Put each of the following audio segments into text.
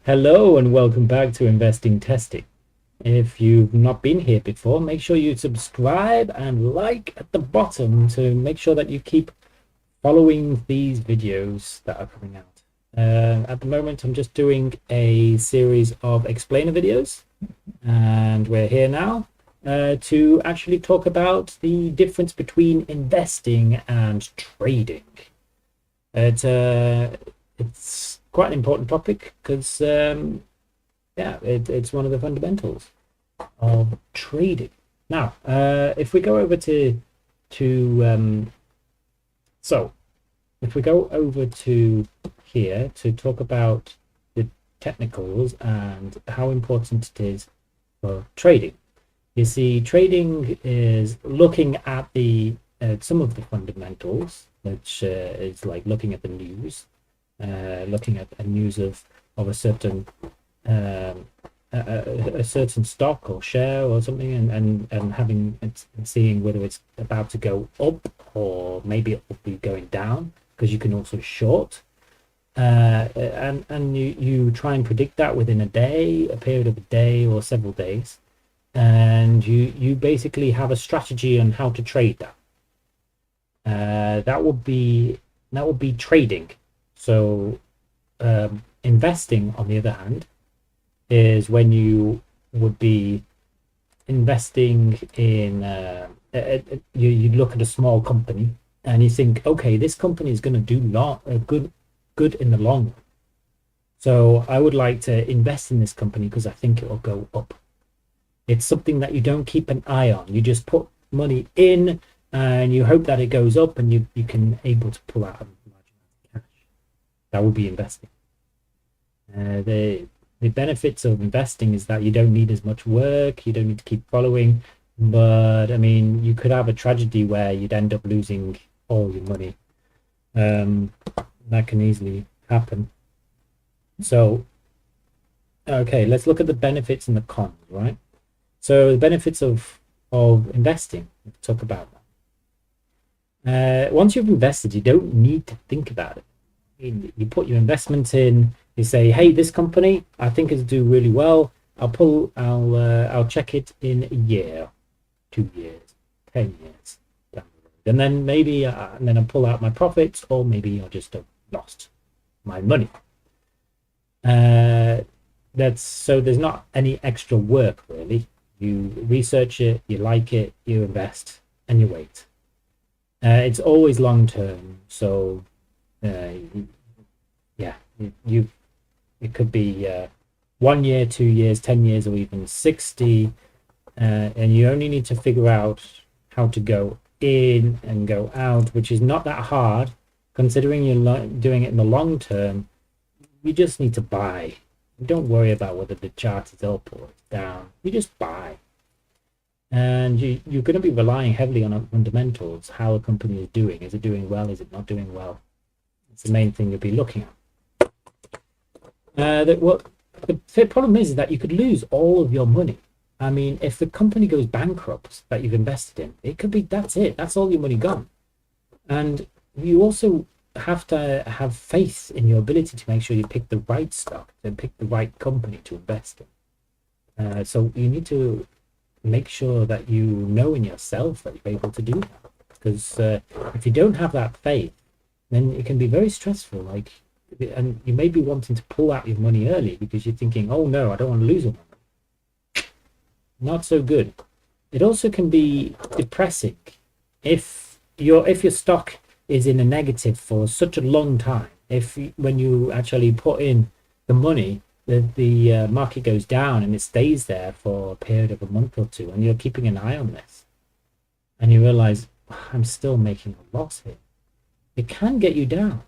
Hello and welcome back to Investing Testing. If you've not been here before, make sure you subscribe and like at the bottom to make sure that you keep following these videos that are coming out. At the moment, I'm just doing a series of explainer videos, and we're here now to actually talk about the difference between investing and trading. It's quite an important topic because it's one of the fundamentals of trading. Now, if we go over to so if we go over to here to talk about the technicals and how important it is for trading. You see, trading is looking at the some of the fundamentals, which is like looking at the news, looking at a news of a certain um, a certain stock or share or something, and having and seeing whether it's about to go up or maybe it will be going down, because you can also short. And you try and predict that within a day, a period of a day or several days, and you basically have a strategy on how to trade that. That would be trading. So investing, on the other hand, is when you would be investing in you look at a small company and you think, okay, this company is going to do good in the long run. So I would like to invest in this company because I think it will go up. It's something that you don't keep an eye on. You just put money in and you hope that it goes up, and you can able to pull out a large amount of cash. That would be investing. The benefits of investing is that you don't need as much work, you don't need to keep following. But I mean, you could have a tragedy where you'd end up losing all your money. Um, that can easily happen. So, okay, let's look at the benefits and the cons, right? So the benefits of investing, let's talk about that. Once you've invested, you don't need to think about it. You put your investment in. You say, "Hey, this company, I think it'll do really well. I'll check it in a year, 2 years, 10 years down the road, and then maybe and then I'll pull out my profits, or maybe I'll just have lost my money." Uh, that's so there's not any extra work really. You research it, you like it, you invest, and you wait. It's always long term, so uh, yeah, you it could be 1 year, 2 years, 10 years, or even 60, and you only need to figure out how to go in and go out, which is not that hard considering you're doing it in the long term. You just need to buy. Don't worry about whether the chart is up or it's down. You just buy. And you're going to be relying heavily on fundamentals, how a company is doing. Is it doing well? Is it not doing well? It's the main thing you'll be looking at. What the problem is that you could lose all of your money. I mean, if the company goes bankrupt that you've invested in, it could be that's it. That's all your money gone. And you also have to have faith in your ability to make sure you pick the right stock and pick the right company to invest in. So you need to make sure that you know in yourself that you're able to do that. Because if you don't have that faith, then it can be very stressful. Like, and you may be wanting to pull out your money early because you're thinking, "Oh no, I don't want to lose all my money." Not so good. It also can be depressing if your stock is in a negative for such a long time. If when you actually put in the money, the market goes down and it stays there for a period of a month or two, and you're keeping an eye on this, and you realize, I'm still making a loss here. It can get you down.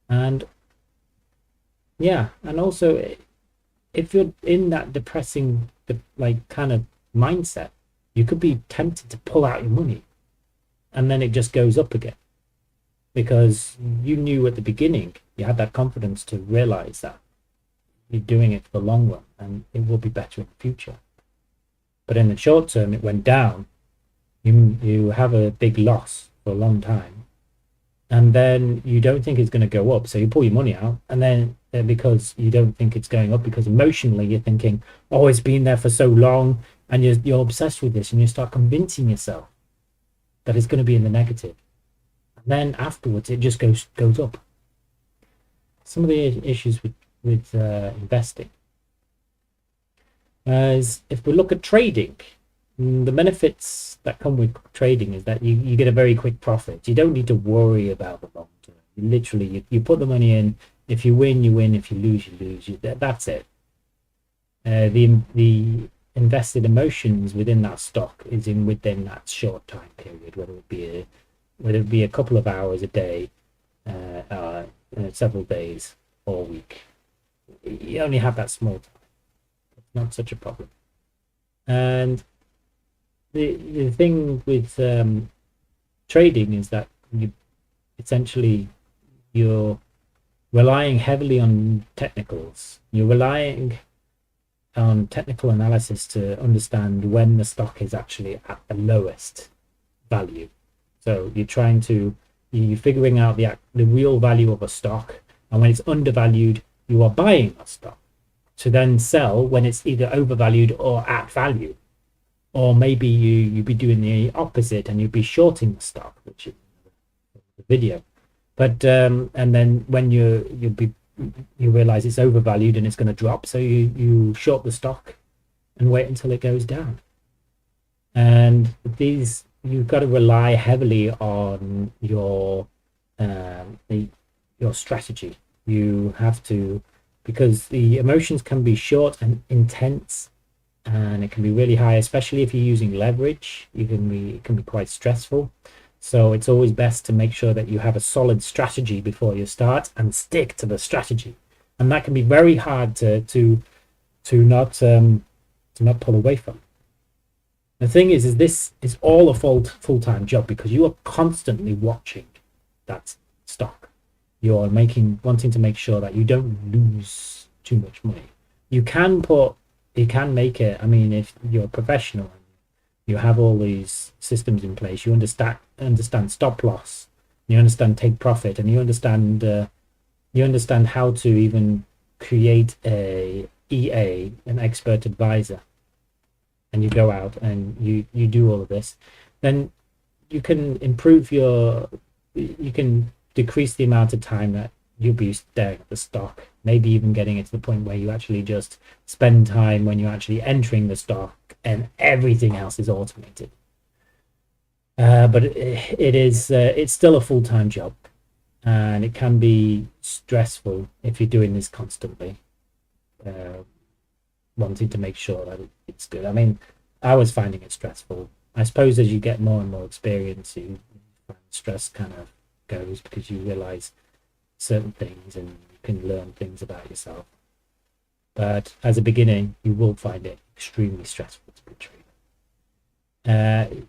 And yeah, and also if you're in that depressing like kind of mindset, you could be tempted to pull out your money, and then it just goes up again because you knew at the beginning, you had that confidence to realize that you're doing it for the long run and it will be better in the future. But in the short term, it went down. You have a big loss for a long time, and then you don't think it's going to go up, so you pull your money out, and then because you don't think it's going up, because emotionally you're thinking, oh, it's been there for so long, and you're obsessed with this, and you start convincing yourself that it's going to be in the negative, and then afterwards it just goes up. Some of the issues with investing is, if we look at trading, the benefits that come with trading is that you get a very quick profit. You don't need to worry about the long term. You literally, you put the money in. If you win, you win. If you lose, you lose. That's it. The invested emotions within that stock is within that short time period, whether it be a couple of hours a day, several days or a week. You only have that small time. It's not such a problem. And the thing with trading is that essentially you're relying heavily on technicals. You're relying on technical analysis to understand when the stock is actually at the lowest value. So you're figuring out the real value of a stock, and when it's undervalued, you are buying that stock to then sell when it's either overvalued or at value. Or maybe you'd be doing the opposite and you'd be shorting the stock, which is the video. But and then when you realize it's overvalued and it's going to drop, so you short the stock and wait until it goes down. And you've got to rely heavily on your strategy. You have to, because the emotions can be short and intense, and it can be really high, especially if you're using leverage. It can be quite stressful. So it's always best to make sure that you have a solid strategy before you start and stick to the strategy. And that can be very hard to not pull away from. The thing is this is all a full-time job, because you are constantly watching that stock. You're wanting to make sure that you don't lose too much money. You can make it. I mean, if you're a professional, you have all these systems in place. You understand stop loss. You understand take profit, and you understand how to even create a EA, an expert advisor. And you go out and you do all of this. Then you can you can decrease the amount of time that you'll be staring at the stock, maybe even getting it to the point where you actually just spend time when you're actually entering the stock, and everything else is automated. But it's still a full-time job, and it can be stressful if you're doing this constantly, wanting to make sure that it's good. I mean, I was finding it stressful. I suppose as you get more and more experience, stress kind of goes, because you realize certain things and you can learn things about yourself. But as a beginner, you will find it extremely stressful to be a trader.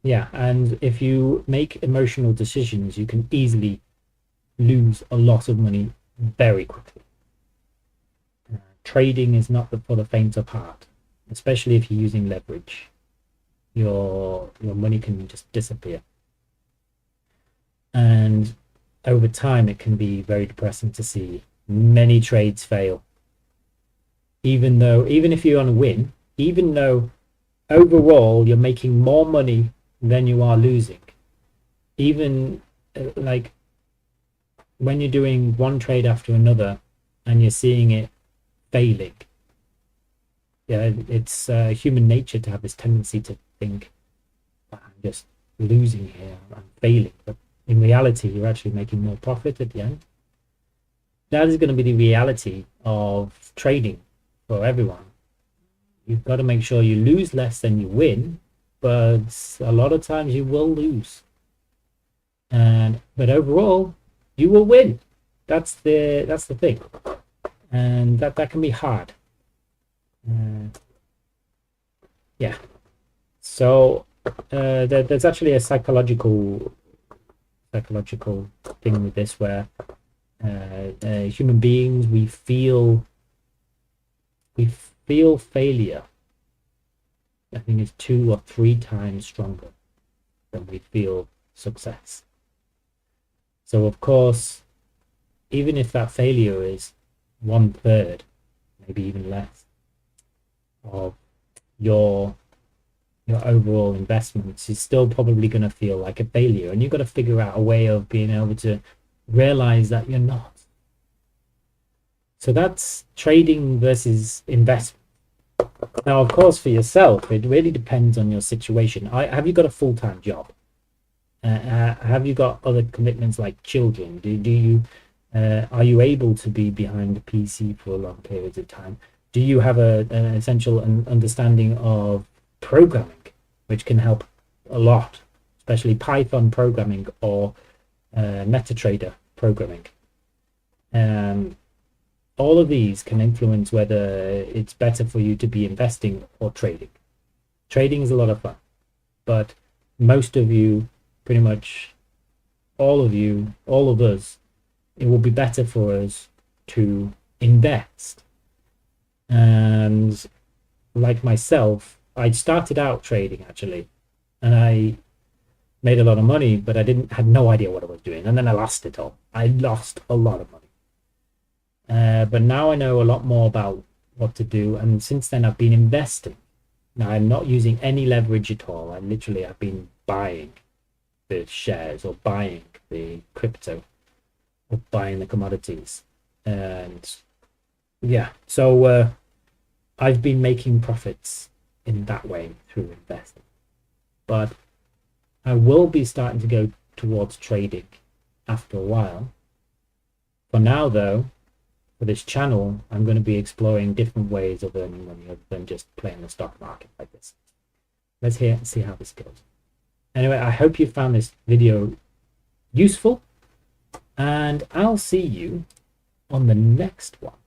Yeah, and if you make emotional decisions, you can easily lose a lot of money very quickly. Trading is not for the faint of heart, especially if you're using leverage. Your money can just disappear. And over time, it can be very depressing to see many trades fail. Even if you're on a win, even though overall you're making more money than you are losing, even like when you're doing one trade after another and you're seeing it failing, yeah, it's human nature to have this tendency to think, I'm just losing here, I'm failing. But in reality, you're actually making more profit at the end. That is going to be the reality of trading for everyone. You've got to make sure you lose less than you win, but a lot of times you will lose. But overall, you will win. That's the thing, and that can be hard. Yeah. So there's actually a psychological thing with this, where human beings, we feel failure, I think, is 2 or 3 times stronger than we feel success. So of course, even if that failure is 1/3, maybe even less of your overall investments, is still probably going to feel like a failure, and you've got to figure out a way of being able to realize that you're not. So that's trading versus investment. Now, of course, for yourself, it really depends on your situation. Have you got a full-time job? Have you got other commitments like children? Do you are you able to be behind a PC for long periods of time? Do you have an essential understanding of programming, which can help a lot, especially Python programming or MetaTrader programming? All of these can influence whether it's better for you to be investing or trading. Trading is a lot of fun, but most of you, pretty much all of you, all of us, it will be better for us to invest. And like myself, I started out trading actually, and I made a lot of money, but I had no idea what I was doing, and then I lost it all. I lost a lot of money. But now I know a lot more about what to do, and since then I've been investing. Now I'm not using any leverage at all. I've been buying the shares or buying the crypto or buying the commodities, and yeah, so I've been making profits in that way through investing. But I will be starting to go towards trading after a while. For now, though, for this channel, I'm going to be exploring different ways of earning money other than just playing the stock market like this. Let's see how this goes. Anyway, I hope you found this video useful, and I'll see you on the next one.